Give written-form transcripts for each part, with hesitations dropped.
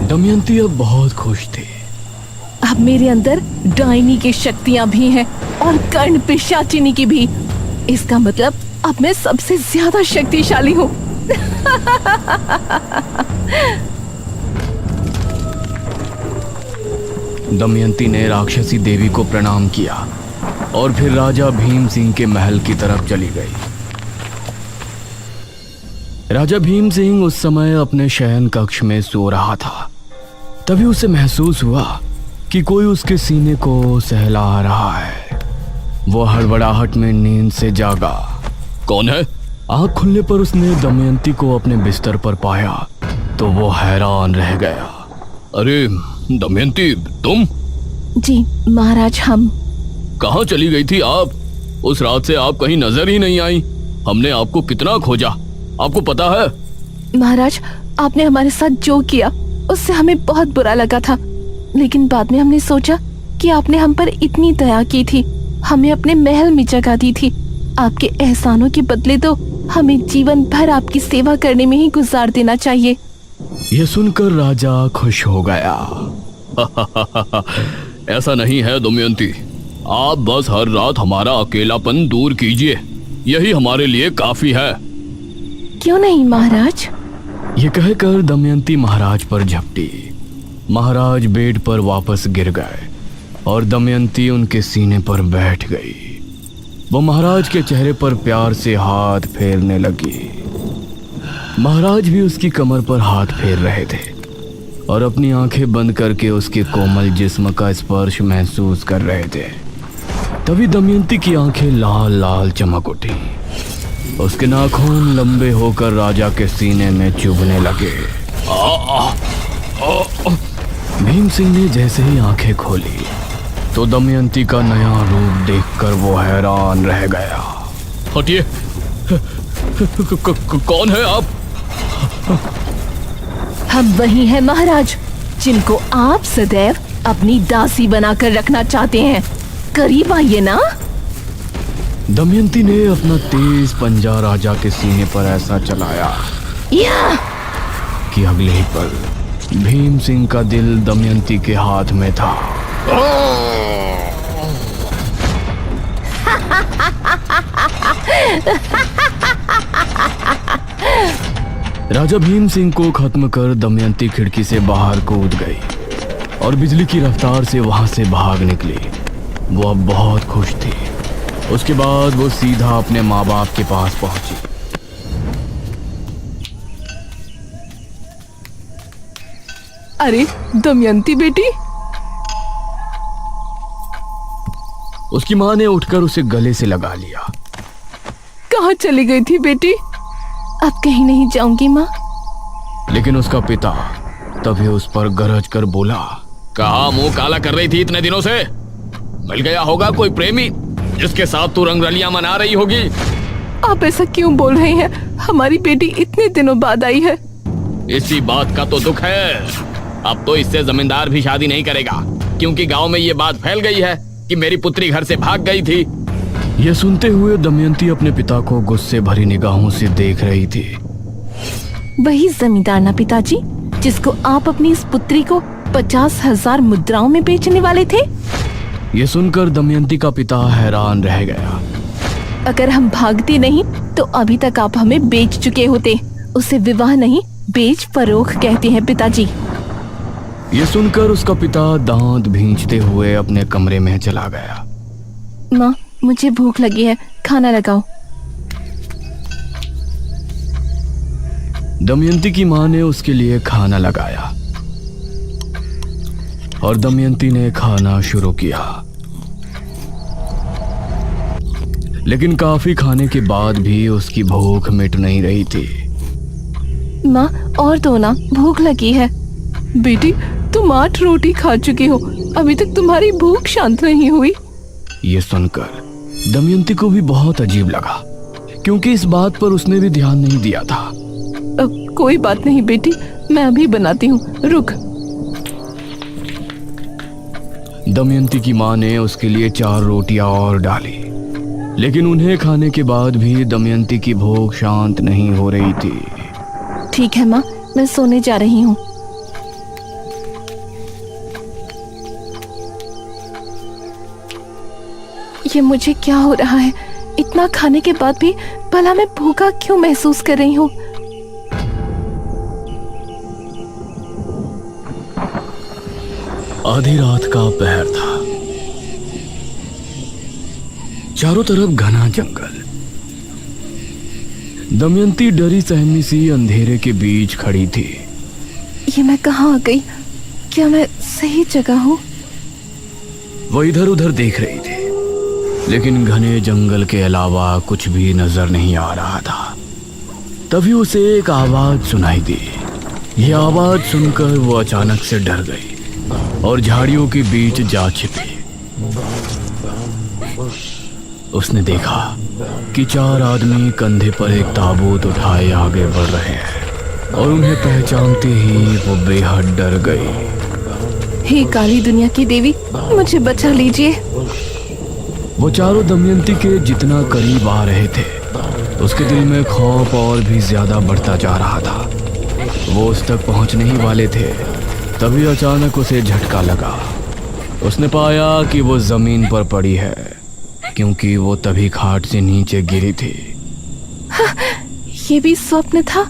दमयंती अब बहुत खुश थी। अब मेरे अंदर डायनी की शक्तियां भी हैं और कर्ण पिशाचिनी की भी। इसका मतलब अब मैं सबसे ज्यादा शक्तिशाली हूँ। दमयंती ने राक्षसी देवी को प्रणाम किया और फिर राजा भीम सिंह के महल की तरफ चली गई। राजा भीम सिंह उस समय अपने शयन कक्ष में सो रहा था। तभी उसे महसूस हुआ कि कोई उसके सीने को सहला रहा है। वो हड़बड़ाहट में नींद से जागा। कौन है? आंख खुलने पर उसने दमयंती को अपने बिस्तर पर पाया तो वो हैरान रह गया। अरे दमयंती, तुम? जी महाराज, हम। कहाँ चली गई थी आप? उस रात से आप कहीं नजर ही नहीं आई। हमने आपको कितना खोजा, आपको पता है? महाराज, आपने हमारे साथ जो किया उससे हमें बहुत बुरा लगा था, लेकिन बाद में हमने सोचा कि आपने हम पर इतनी दया की थी, हमें अपने महल में जगह दी थी। आपके एहसानों के बदले तो हमें जीवन भर आपकी सेवा करने में ही गुजार देना चाहिए। यह सुनकर राजा खुश हो गया। ऐसा नहीं है दमयंती, आप बस हर रात हमारा अकेलापन दूर कीजिए, यही हमारे लिए काफी है। क्यों नहीं महाराज? ये कहकर दमयंती महाराज पर झपटी। महाराज बेड पर वापस गिर गए और दमयंती उनके सीने पर बैठ गई। वो महाराज के चेहरे पर प्यार से हाथ फेरने लगी। महाराज भी उसकी कमर पर हाथ फेर रहे थे और अपनी आंखें बंद करके उसके कोमल जिस्म का स्पर्श महसूस कर रहे थे। तभी दमयंती की आंखें लाल लाल चमक उठी। उसके नाखून लंबे होकर राजा के सीने में चुभने लगे। भीम सिंह ने जैसे ही आंखें खोली तो दमयंती का नया रूप देखकर वो हैरान रह गया। हटिए, कौन है आप? हम वही हैं महाराज, जिनको आप सदैव अपनी दासी बनाकर रखना चाहते हैं। करीब आइए ना। दमयंती ने अपना तेज पंजा राजा के सीने पर ऐसा चलाया कि अगले ही पल भीम सिंह का दिल दमयंती के हाथ में था। राजा भीम सिंह को खत्म कर दमयंती खिड़की से बाहर कूद गई और बिजली की रफ्तार से वहां से भाग निकली। वो अब बहुत खुश थी। उसके बाद वो सीधा अपने माँ बाप के पास पहुंची। अरे दमयंती बेटी। उसकी माँ ने उठकर उसे गले से लगा लिया। कहाँ चली गई थी बेटी? अब कहीं नहीं जाऊंगी माँ। लेकिन उसका पिता तभी उस पर गरज कर बोला। कहाँ मुंह काला कर रही थी इतने दिनों से? मिल गया होगा कोई प्रेमी जिसके साथ तू रंगरलियां मना रही होगी। आप ऐसा क्यों बोल रहे हैं? हमारी बेटी इतने दिनों बाद आई है। इसी बात का तो दुख है। अब तो इससे जमींदार भी शादी नहीं करेगा, क्योंकि गांव में ये बात फैल गई है कि मेरी पुत्री घर से भाग गई थी। यह सुनते हुए दमयंती अपने पिता को गुस्से भरी निगाहों से देख रही थी। वही जमींदार ना पिताजी, जिसको आप अपनी इस पुत्री को 50,000 मुद्राओं में बेचने वाले थे? यह सुनकर दमयंती का पिता हैरान रह गया। अगर हम भागते नहीं तो अभी तक आप हमें बेच चुके होते। उसे विवाह नहीं, बेच फरोख कहते हैं पिताजी। ये सुनकर उसका पिता दांत भींचते हुए अपने कमरे में चला गया। माँ, मुझे भूख लगी है, खाना लगाओ। दमयंती की माँ ने उसके लिए खाना लगाया और दमयंती ने खाना शुरू किया। लेकिन काफी खाने के बाद भी उसकी भूख मिट नहीं रही थी। माँ, और दो ना, भूख लगी है। बेटी, तुम 8 रोटी खा चुकी हो, अभी तक तुम्हारी भूख शांत नहीं हुई। ये सुनकर दमयंती को भी बहुत अजीब लगा, क्योंकि इस बात पर उसने भी ध्यान नहीं दिया था। कोई बात नहीं बेटी, मैं अभी बनाती हूँ, रुक। दमयंती की माँ ने उसके लिए 4 रोटियां और डाली, लेकिन उन्हें खाने के बाद भी दमयंती की भूख शांत नहीं हो रही थी। ठीक है माँ, मैं सोने जा रही हूँ। ये मुझे क्या हो रहा है? इतना खाने के बाद भी भला मैं भूखा क्यों महसूस कर रही हूँ? आधी रात का पहर था। चारों तरफ घना जंगल। दमयंती डरी सहमी सी अंधेरे के बीच खड़ी थी। ये मैं कहाँ आ गई? क्या मैं सही जगह हूँ? वो इधर उधर देख रही थी, लेकिन घने जंगल के अलावा कुछ भी नजर नहीं आ रहा था। तभी उसे एक आवाज सुनाई दी। यह आवाज सुनकर वो अचानक से डर गई और झाड़ियों के बीच जा छिपी। उसने देखा कि 4 आदमी कंधे पर एक ताबूत उठाए आगे बढ़ रहे हैं और उन्हें पहचानते ही वो बेहद डर गई। हे काली दुनिया की देवी, मुझे बचा लीजिए। वो चारों दमयंती के जितना करीब आ रहे थे, उसके दिल में खौफ और भी ज्यादा बढ़ता जा रहा था। वो उस तक पहुंचने ही वाले थे, तभी अचानक उसे झटका लगा। उसने पाया कि वो जमीन पर पड़ी है, क्योंकि वो तभी खाट से नीचे गिरी थी। हाँ, ये भी स्वप्न था।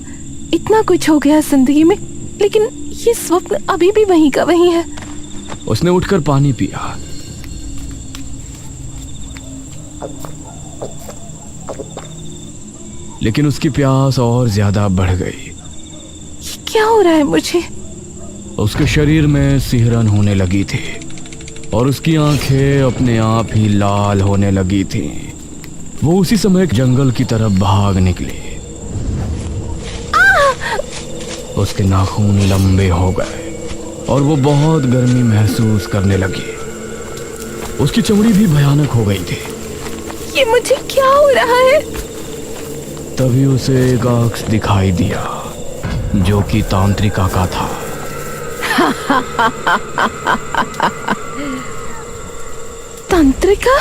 इतना कुछ हो गया जिंदगी में, लेकिन ये स्वप्न अभी भी वहीं का वहीं है। उसने उठकर पानी पिया। लेकिन उसकी प्यास और ज्यादा बढ़ गई। ये क्या हो रहा है मुझे? उसके शरीर में सिहरन होने लगी थी और उसकी आंखें अपने आप ही लाल होने लगी थीं। वो उसी समय जंगल की तरफ भाग निकली। उसके नाखून लंबे हो गए और वो बहुत गर्मी महसूस करने लगी। उसकी चमड़ी भी भयानक हो गई थी। ये मुझे क्या हो रहा है? तभी उसे एक अक्स दिखाई दिया, जो कि तांत्रिका का था। तांत्रिका?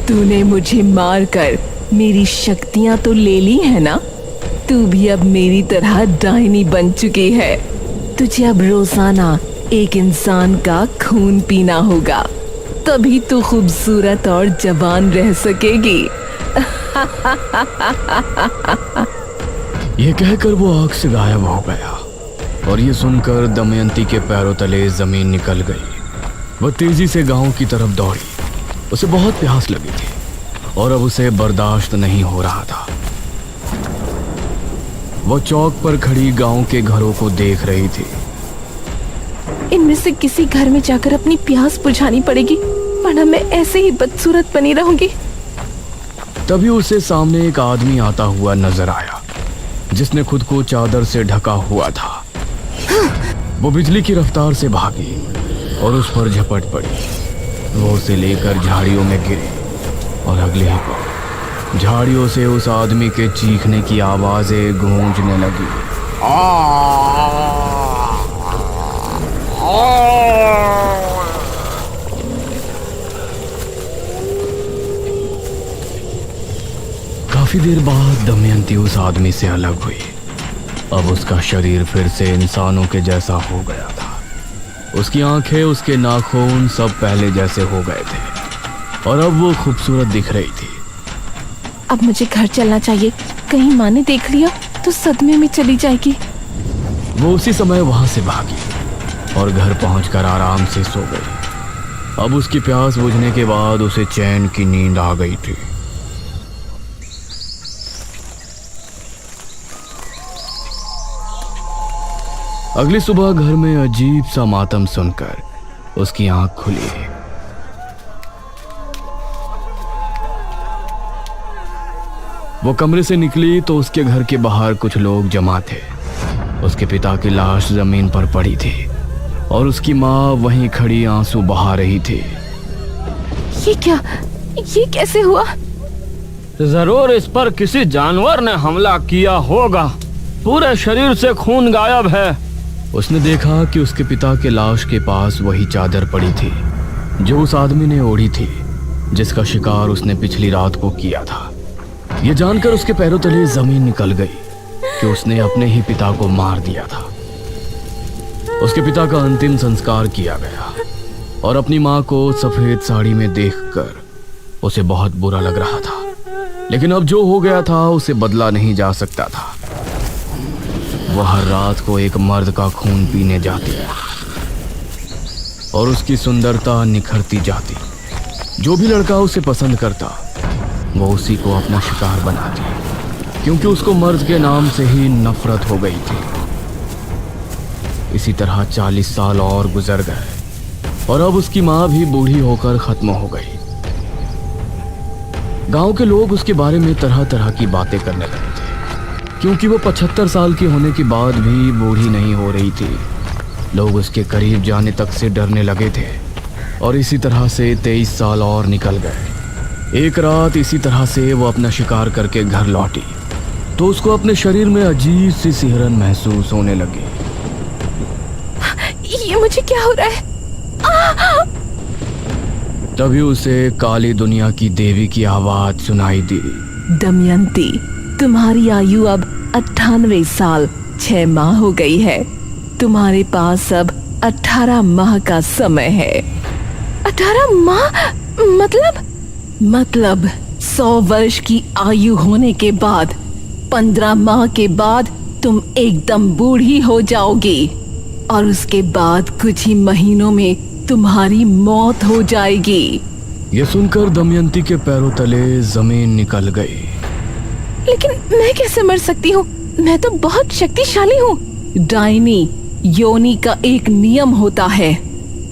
तूने मुझे मारकर मेरी शक्तियां तो ले ली है ना? तू भी अब मेरी तरह डायनी बन चुकी है। तुझे अब रोजाना एक इंसान का खून पीना होगा, तभी तू खूबसूरत और जवान रह सकेगी। यह कहकर वो आग से गायब हो गया और ये सुनकर दमयंती के पैरों तले जमीन निकल गई। वह तेजी से गांव की तरफ दौड़ी। उसे बहुत प्यास लगी थी और अब उसे बर्दाश्त नहीं हो रहा था। वह चौक पर खड़ी गांव के घरों को देख रही थी। इनमें से किसी घर में जाकर अपनी प्यास बुझानी पड़ेगी, वरना मैं ऐसे ही बदसूरत बनी रहूंगी। तभी उसे सामने एक आदमी आता हुआ नजर आया, जिसने खुद को चादर से ढका हुआ था। वो बिजली की रफ्तार से भागी और उस पर झपट पड़ी। वो उसे लेकर झाड़ियों में गिरी और अगले ही पल झाड़ियों से उस आदमी के चीखने की आवाजें गूंजने लगी। काफी देर बाद दमयंती उस आदमी से अलग हुई। अब उसका शरीर फिर से इंसानों के जैसा हो गया था। उसकी आंखें, उसके नाखून सब पहले जैसे हो गए थे और अब वो खूबसूरत दिख रही थी। अब मुझे घर चलना चाहिए, कहीं माँ ने देख लिया तो सदमे में चली जाएगी। वो उसी समय वहां से भागी और घर पहुंचकर आराम से सो गई। अब उसकी प्यास बुझने के बाद उसे चैन की नींद आ गई थी। अगली सुबह घर में अजीब सा मातम सुनकर उसकी आंख खुली। वो कमरे से निकली तो उसके घर के बाहर कुछ लोग जमा थे। उसके पिता की लाश जमीन पर पड़ी थी और उसकी माँ वहीं खड़ी आंसू बहा रही थी। ये क्या? ये कैसे हुआ? जरूर इस पर किसी जानवर ने हमला किया होगा। पूरे शरीर से खून गायब है। उसने देखा कि उसके पिता के लाश के पास वही चादर पड़ी थी जो उस आदमी ने ओढ़ी थी, जिसका शिकार उसने पिछली रात को किया था। यह जानकर उसके पैरों तले जमीन निकल गई कि उसने अपने ही पिता को मार दिया था। उसके पिता का अंतिम संस्कार किया गया और अपनी माँ को सफेद साड़ी में देखकर उसे बहुत बुरा लग रहा था, लेकिन अब जो हो गया था उसे बदला नहीं जा सकता था। वह हर रात को एक मर्द का खून पीने जाती और उसकी सुंदरता निखरती जाती। जो भी लड़का उसे पसंद करता वो उसी को अपना शिकार बनाती, क्योंकि उसको मर्द के नाम से ही नफरत हो गई थी। इसी तरह 40 साल और गुजर गए और अब उसकी माँ भी बूढ़ी होकर खत्म हो गई। गांव के लोग उसके बारे में तरह तरह की बातें करने लगे थे, क्योंकि वो 75 साल की होने के बाद भी बूढ़ी नहीं हो रही थी। लोग उसके करीब जाने तक से डरने लगे थे और इसी तरह से 23 साल और निकल गए। एक रात इसी तरह से वो अपना शिकार करके घर लौटी तो उसको अपने शरीर में अजीब सी सिहरन महसूस होने लगी। ये मुझे क्या हो रहा है? तभी उसे काली दुनिया की देवी की आवाज सुनाई दी। दमयंती, तुम्हारी आयु अब 98 साल 6 माह हो गई है। तुम्हारे पास अब 18 माह का समय है। 18 माह? मतलब 100 वर्ष की आयु होने के बाद 15 माह के बाद तुम एकदम बूढ़ी हो जाओगी और उसके बाद कुछ ही महीनों में तुम्हारी मौत हो जाएगी। ये सुनकर दमयंती के पैरों तले जमीन निकल गई। लेकिन मैं कैसे मर सकती हूँ? मैं तो बहुत शक्तिशाली हूँ। डायनी योनि का एक नियम होता है।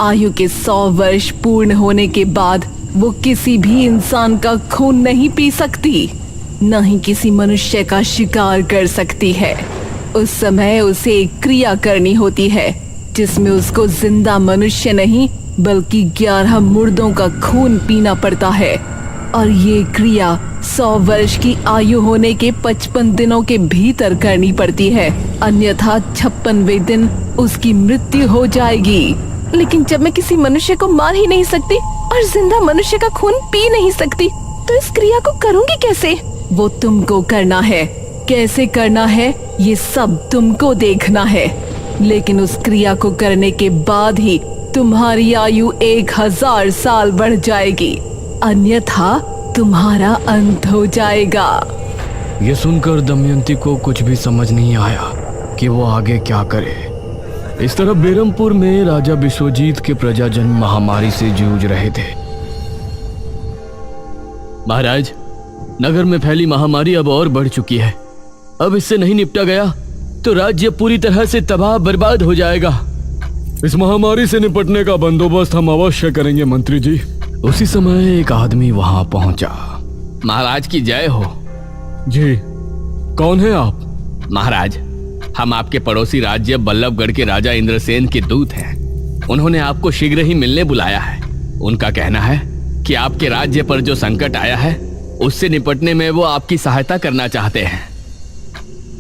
आयु के 100 वर्ष पूर्ण होने के बाद वो किसी भी इंसान का खून नहीं पी सकती, न ही किसी मनुष्य का शिकार कर सकती है। उस समय उसे एक क्रिया करनी होती है जिसमें उसको जिंदा मनुष्य नहीं बल्कि 11 मुर्दों का खून पीना पड़ता है, और ये क्रिया 100 वर्ष की आयु होने के 55 दिनों के भीतर करनी पड़ती है, अन्यथा 56वें दिन उसकी मृत्यु हो जाएगी। लेकिन जब मैं किसी मनुष्य को मार ही नहीं सकती और जिंदा मनुष्य का खून पी नहीं सकती तो इस क्रिया को करूंगी कैसे? वो तुमको करना है। कैसे करना है ये सब तुमको देखना है, लेकिन उस क्रिया को करने के बाद ही तुम्हारी आयु 1000 साल बढ़ जाएगी, अन्यथा तुम्हारा अंत हो जाएगा। ये सुनकर दमयंती को कुछ भी समझ नहीं आया कि वो आगे क्या करे। इस तरह बेरमपुर में राजा विश्वजीत के प्रजाजन महामारी से जूझ रहे थे। महाराज, नगर में फैली महामारी अब और बढ़ चुकी है। अब इससे नहीं निपटा गया तो राज्य पूरी तरह से तबाह बर्बाद हो जाएगा। इस महामारी से निपटने का बंदोबस्त हम अवश्य करेंगे मंत्री जी। उसी समय एक आदमी वहां पहुंचा। महाराज की जय हो। जी, कौन है आप? महाराज, हम आपके पड़ोसी राज्य बल्लभगढ़ के राजा इंद्रसेन के दूत हैं। उन्होंने आपको शीघ्र ही मिलने बुलाया है। उनका कहना है कि आपके राज्य पर जो संकट आया है उससे निपटने में वो आपकी सहायता करना चाहते हैं।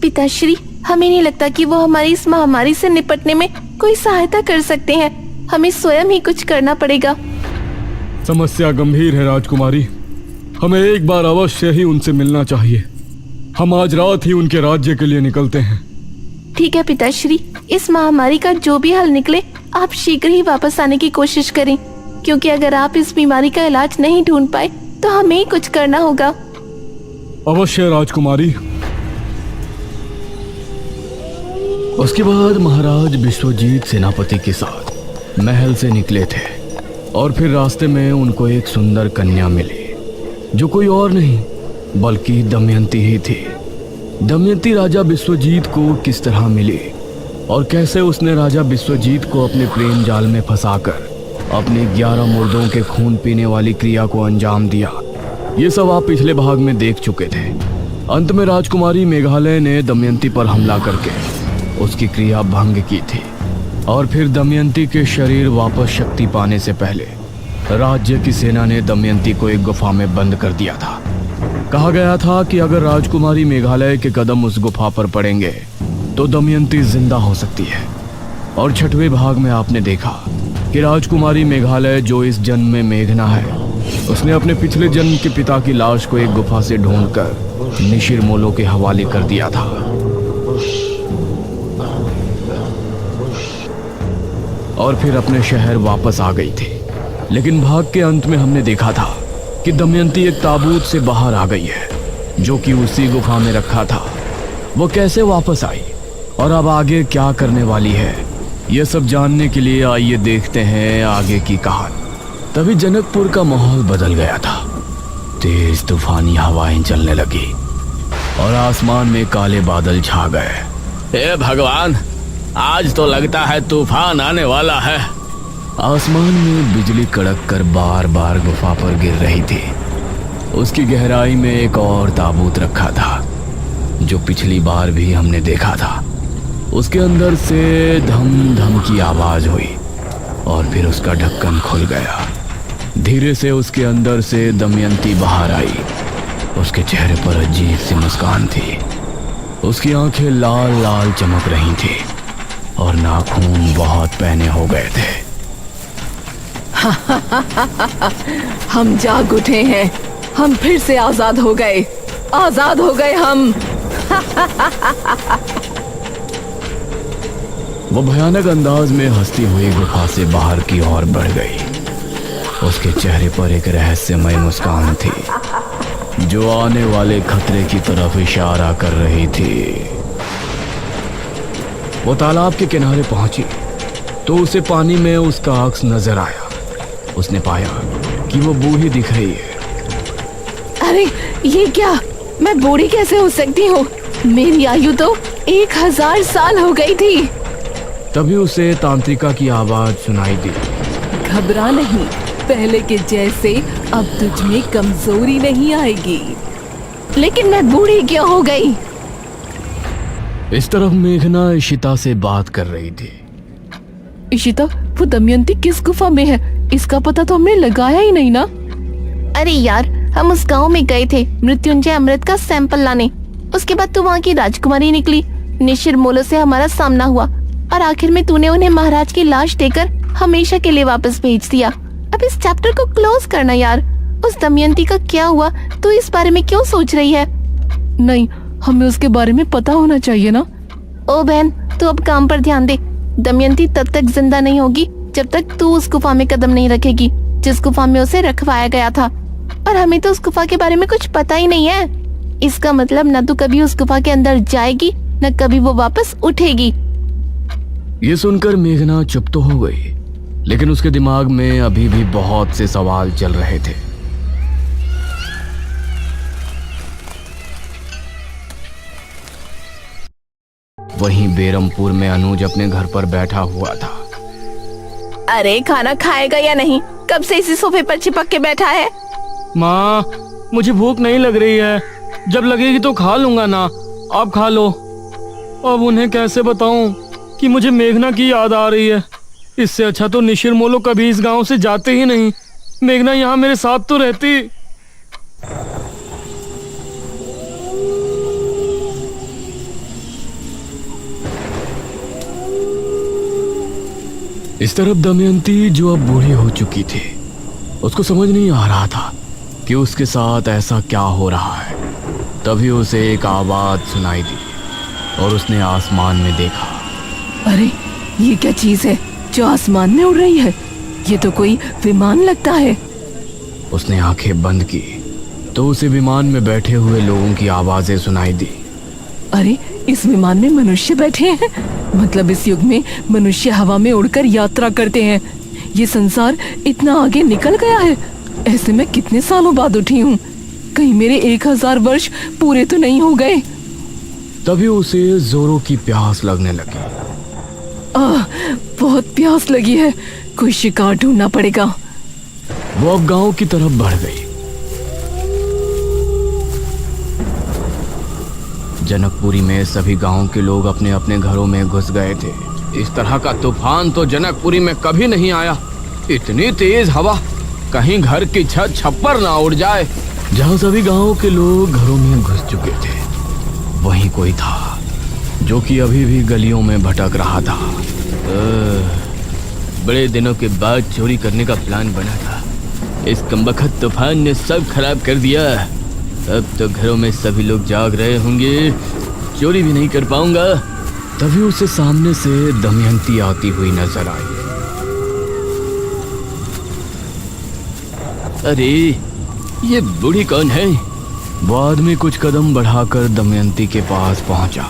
पिताश्री, हमें नहीं लगता कि वो हमारी इस महामारी से निपटने में कोई सहायता कर सकते हैं। हमें स्वयं ही कुछ करना पड़ेगा। समस्या गंभीर है राजकुमारी। हमें एक बार अवश्य ही उनसे मिलना चाहिए। हम आज रात ही उनके राज्य के लिए निकलते हैं। ठीक है पिताश्री, इस महामारी का जो भी हल निकले आप शीघ्र ही वापस आने की कोशिश करें, क्योंकि अगर आप इस बीमारी का इलाज नहीं ढूंढ पाए तो हमें ही कुछ करना होगा। अवश्य राजकुमारी। उसके बाद महाराज विश्वजीत सेनापति के साथ महल से निकले थे और फिर रास्ते में उनको एक सुंदर कन्या मिली, जो कोई और नहीं बल्कि दमयंती ही थी। दमयंती राजा विश्वजीत को किस तरह मिली और कैसे उसने राजा विश्वजीत को अपने प्रेम जाल में फंसाकर अपने 11 मुर्दों के खून पीने वाली क्रिया को अंजाम दिया, ये सब आप पिछले भाग में देख चुके थे। अंत में राजकुमारी मेघालय ने दमयंती पर हमला करके उसकी क्रिया भंग की थी और फिर दमयंती के शरीर वापस शक्ति पाने से पहले राज्य की सेना ने दमयंती को एक गुफा में बंद कर दिया था। कहा गया था कि अगर राजकुमारी मेघालय के कदम उस गुफा पर पड़ेंगे तो दमयंती जिंदा हो सकती है। और 6वें भाग में आपने देखा कि राजकुमारी मेघालय, जो इस जन्म में मेघना है, उसने अपने पिछले जन्म के पिता की लाश को एक गुफा से ढूंढकर निशिरमोलो के हवाले कर दिया था। और फिर अपने शहर वापस आ गई थी। लेकिन भाग के अंत में हमने देखा था कि दमयंती एक ताबूत से बाहर आ गई है जो कि उसी गुफा में रखा था। वो कैसे वापस आई और अब आगे क्या करने वाली है, यह सब जानने के लिए आइए देखते हैं आगे की कहानी। तभी जनकपुर का माहौल बदल गया था। तेज तूफानी हवाएं चलने लगी और आसमान में काले बादल छा गए। हे भगवान, आज तो लगता है तूफान आने वाला है। आसमान में बिजली कड़क कर बार बार गुफा पर गिर रही थी। उसकी गहराई में एक और ताबूत रखा था जो पिछली बार भी हमने देखा था। उसके अंदर से धम धम की आवाज हुई और फिर उसका ढक्कन खुल गया। धीरे से उसके अंदर से दमयंती बाहर आई। उसके चेहरे पर अजीब सी मुस्कान थी। उसकी आंखें लाल लाल चमक रही थी और नाखून बहुत पैने हो गए थे। हम जाग उठे हैं, हम फिर से आजाद हो गए, आजाद हो गए हम। वो भयानक अंदाज में हंसती हुई गुफा से बाहर की ओर बढ़ गई। उसके चेहरे पर एक रहस्यमय मुस्कान थी जो आने वाले खतरे की तरफ इशारा कर रही थी। वो तालाब के किनारे पहुंची तो उसे पानी में उसका अक्स नजर आया। उसने पाया कि वो बूढ़ी दिख रही है। अरे ये क्या, मैं बूढ़ी कैसे हो सकती हूँ? मेरी आयु तो 1000 साल हो गई थी। तभी उसे तांत्रिका की आवाज सुनाई दी। घबरा नहीं, पहले के जैसे अब तुझ में कमजोरी नहीं आएगी। लेकिन मैं बूढ़ी क्यों हो गई? इस तरफ मेघना इशिता से बात कर रही थी। इशिता, वो दमयंती किस गुफा में है, इसका पता तो हमने लगाया ही नहीं ना। अरे यार, हम उस गांव में गए थे मृत्युंजय अमृत का सैंपल लाने। उसके बाद तू वहाँ की राजकुमारी निकली। निशिर मोलो से हमारा सामना हुआ और आखिर में तूने उन्हें महाराज की लाश देकर हमेशा के लिए वापस भेज दिया। अब इस चैप्टर को क्लोज करना यार। उस दमयंती का क्या हुआ, तू इस बारे में क्यों सोच रही है? नहीं, हमें उसके बारे में पता होना चाहिए ना। ओ बहन, तू अब काम पर ध्यान दे। दमयंती तब तक जिंदा नहीं होगी जब तक तू उस गुफा में कदम नहीं रखेगी जिस गुफा में उसे रखवाया गया था। और हमें तो उस गुफा के बारे में कुछ पता ही नहीं है। इसका मतलब न तू कभी उस गुफा के अंदर जाएगी न कभी वो वापस उठेगी। ये सुनकर मेघना चुप तो हो गई, लेकिन उसके दिमाग में अभी भी बहुत से सवाल चल रहे थे। वहीं बेरमपुर में अनुज अपने घर पर बैठा हुआ था। अरे खाना खाएगा या नहीं? कब से इसी सोफे पर चिपक के बैठा है? माँ, मुझे भूख नहीं लग रही है। जब लगेगी तो खा लूंगा ना, आप खा लो। अब उन्हें कैसे बताऊं कि मुझे मेघना की याद आ रही है। इससे अच्छा तो निशिर मोलो कभी इस गांव से जाते ही नहीं। मेघना यहाँ मेरे साथ तो रहती। इस तरफ दमयंती जो अब बूढ़ी हो चुकी थी, उसको समझ नहीं आ रहा था कि उसके साथ ऐसा क्या हो रहा है। तभी उसे एक आवाज सुनाई दी और उसने आसमान में देखा। अरे ये क्या चीज है जो आसमान में उड़ रही है? ये तो कोई विमान लगता है। उसने आंखें बंद की तो उसे विमान में बैठे हुए लोगों की आवाजें सुनाई दी। अरे इस विमान में मनुष्य बैठे हैं, मतलब इस युग में मनुष्य हवा में उड़कर यात्रा करते हैं। ये संसार इतना आगे निकल गया है। ऐसे में कितने सालों बाद उठी हूँ, कहीं मेरे 1000 वर्ष पूरे तो नहीं हो गए। तभी उसे जोरों की प्यास लगने लगी। बहुत प्यास लगी है, कोई शिकार ढूंढना पड़ेगा। वो अब गांव की तरफ बढ़ गई। जनकपुरी में सभी गांव के लोग अपने अपने घरों में घुस गए थे। इस तरह का तूफान तो जनकपुरी में कभी नहीं आया। इतनी तेज हवा, कहीं घर की छत छप्पर ना उड़ जाए। जहां सभी गांव के लोग घरों में घुस चुके थे, वहीं कोई था जो कि अभी भी गलियों में भटक रहा था। बड़े दिनों के बाद चोरी करने का प्लान बना था, इस कमबख्त तूफान ने सब खराब कर दिया। अब तो घरों में सभी लोग जाग रहे होंगे, चोरी भी नहीं कर पाऊंगा। तभी उसे सामने से दमयंती आती हुई नजर आई। अरे ये बूढ़ी कौन है? वो आदमी कुछ कदम बढ़ाकर दमयंती के पास पहुंचा।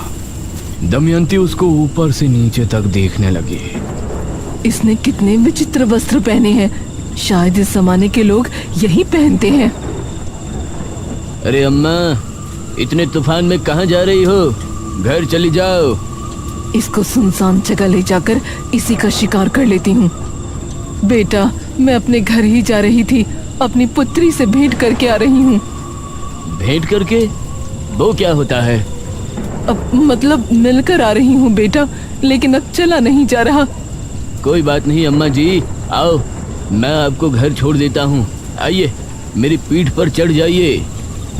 दमयंती उसको ऊपर से नीचे तक देखने लगी। इसने कितने विचित्र वस्त्र पहने हैं। शायद इस जमाने के लोग यही पहनते हैं। अरे अम्मा, इतने तूफान में कहाँ जा रही हो? घर चली जाओ। इसको सुनसान जगह ले जाकर इसी का शिकार कर लेती हूँ। बेटा, मैं अपने घर ही जा रही थी, अपनी पुत्री से भेंट करके आ रही हूँ। भेंट करके? वो क्या होता है? अब मतलब मिलकर आ रही हूँ बेटा, लेकिन अब चला नहीं जा रहा। कोई बात नहीं अम्मा जी, आओ, मैं आपको घर छोड़ देता हूँ। आइए, मेरी पीठ पर चढ़ जाइए।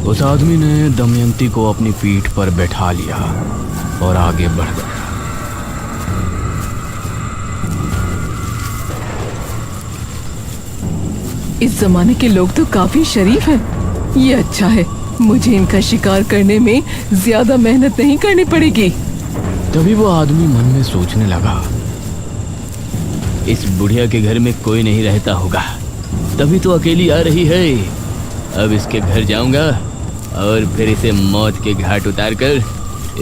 उस आदमी ने दमयंती को अपनी पीठ पर बैठा लिया और आगे बढ़ गया। इस जमाने के लोग तो काफी शरीफ हैं। ये अच्छा है, मुझे इनका शिकार करने में ज्यादा मेहनत नहीं करनी पड़ेगी। तभी वो आदमी मन में सोचने लगा, इस बुढ़िया के घर में कोई नहीं रहता होगा, तभी तो अकेली आ रही है। अब इसके घर जाऊंगा और फिर इसे मौत के घाट उतार कर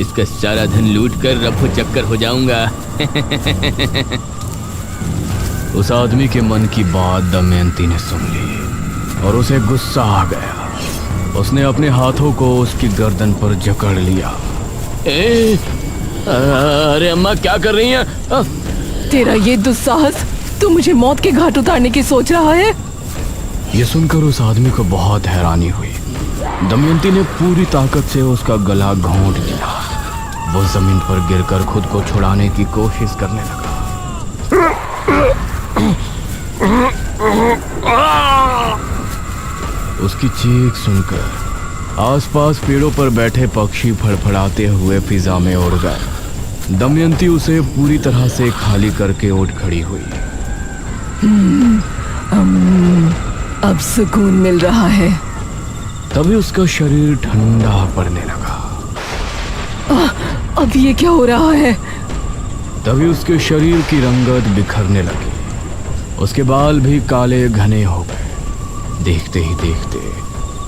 इसका सारा धन लूट कर रफू चक्कर हो जाऊंगा। उस आदमी के मन की बात दमयंती ने सुन ली और उसे गुस्सा आ गया। उसने अपने हाथों को उसकी गर्दन पर जकड़ लिया। अरे अम्मा, क्या कर रही हैं? तेरा ये दुस्साहस, तू मुझे मौत के घाट उतारने की सोच रहा है? ये सुनकर उस आदमी को बहुत हैरानी हुई। दमयंती ने पूरी ताकत से उसका गला घोंट दिया। वो जमीन पर गिरकर खुद को छुड़ाने की कोशिश करने लगा। उसकी चीख सुनकर आसपास पेड़ों पर बैठे पक्षी फड़फड़ाते हुए फिजा में उड़ गए। दमयंती उसे पूरी तरह से खाली करके उठ खड़ी हुई। अब सुकून मिल रहा है। तभी उसका शरीर ठंडा पड़ने लगा। अब ये क्या हो रहा है? तभी उसके शरीर की रंगत बिखरने लगी। उसके बाल भी काले घने हो गए। देखते ही देखते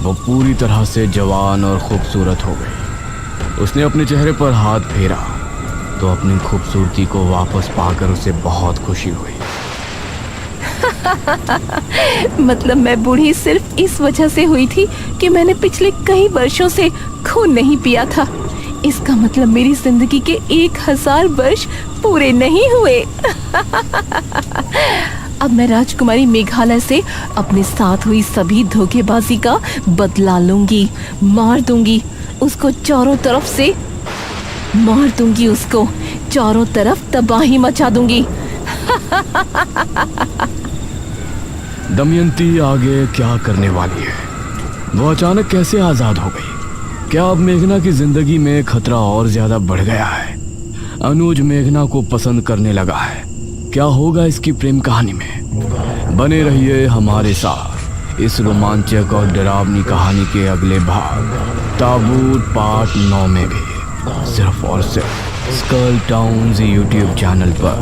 वो पूरी तरह से जवान और खूबसूरत हो गई। उसने अपने चेहरे पर हाथ फेरा तो अपनी खूबसूरती को वापस पाकर उसे बहुत खुशी हुई। मतलब मैं बूढ़ी सिर्फ इस वजह से हुई थी कि मैंने पिछले कई वर्षों से खून नहीं पिया था। इसका मतलब मेरी जिंदगी के 1000 वर्ष पूरे नहीं हुए। अब मैं राजकुमारी मेघालय से अपने साथ हुई सभी धोखेबाजी का बदला लूंगी। मार दूंगी उसको चारों तरफ से, मार दूंगी उसको चारों तरफ, तबाही मचा दूंगी। दमयंती आगे क्या करने वाली है? वो अचानक कैसे आजाद हो गई? क्या अब मेघना की जिंदगी में खतरा और ज्यादा बढ़ गया है? अनुज मेघना को पसंद करने लगा है। क्या होगा इसकी प्रेम कहानी में? बने रहिए हमारे साथ इस रोमांचक और डरावनी कहानी के अगले भाग ताबूत पार्ट 9 में भी, सिर्फ और सिर्फ स्कल टाउन्स यूट्यूब चैनल पर।